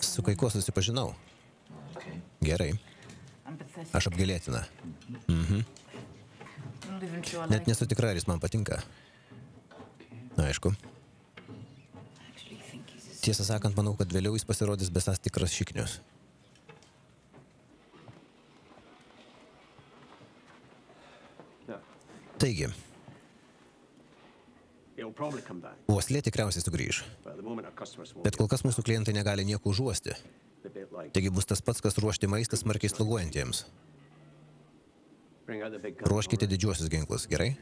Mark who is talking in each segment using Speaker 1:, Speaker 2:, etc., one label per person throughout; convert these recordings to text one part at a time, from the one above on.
Speaker 1: Su kai kuo susipažinau. Gerai. Aš apgailėtina. Net nesu tikra, ar jis man patinka. Aišku. Tiesą sakant, manau, kad vėliau jis pasirodys besas tikras šiknius. Taigi, uoslė tikriausiai sugrįž. Bet kol kas mūsų klientai negali nieko užuosti. Taigi bus tas pats, kas ruošti maistą smarkiai sloguojantiems. Ruoškite didžiuosius ginklus, gerai?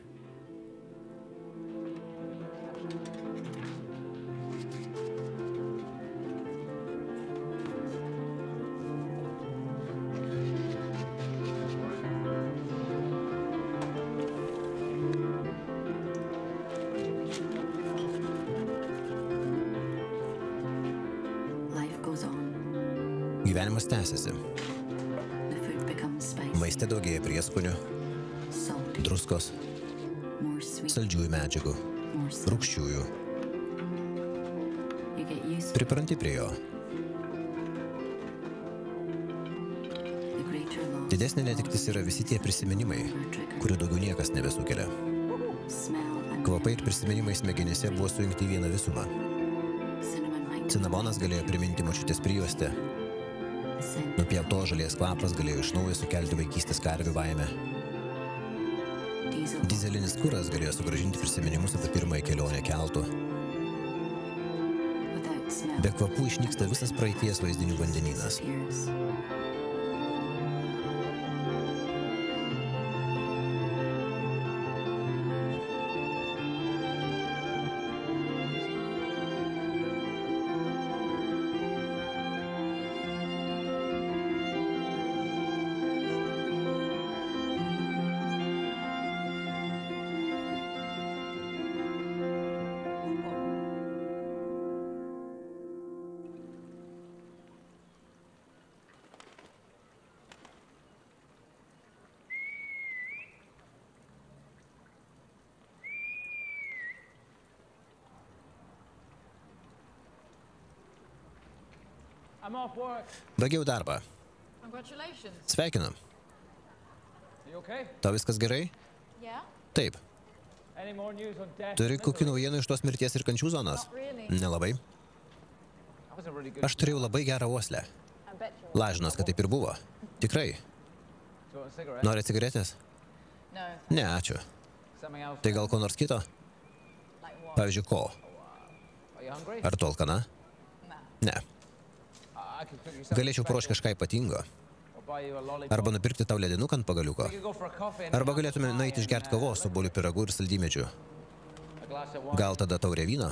Speaker 1: Gyvenimas tęsiasi. Maiste daugėja prieskonių, druskos, saldžiųjų medžiagų, rūgščiųjų. Pripranti prie jo. Didesnė netektis yra visi tie prisiminimai, kurių daugiau niekas nebesukelia. Kvapai ir prisiminimai smegenyse buvo sujungti į vieną visumą. Cinamonas galėjo priminti močiutės prijuostę. Nupjauto žalies kvapas galėjo iš naujo sukelti vaikystės karvių baimę. Dizelinis kuras galėjo sugrąžinti prisiminimus apie pirmąją kelionę keltu. Be kvapų išnyksta visas praeities vaizdinių vandenynas. Baigiau darbą. Sveikinu. Tau viskas gerai? Taip. Turi kokių naujienų iš tos mirties ir kančių zonos? Nelabai. Aš turėjau labai gerą uoslę. Lažinos, kad taip ir buvo. Tikrai. Nori cigaretės? Ne, ačiū. Tai gal ko nors kito? Pavyzdžiui, ko? Ar tu alkana? Ne. Galėčiau paruošti kažką ypatingo. Arba nupirkti tau ledinuką ant pagaliuko. Arba galėtume nueiti išgerti kavos su obuolių pyragu ir saldymedžiu. Gal tada taurė vyno?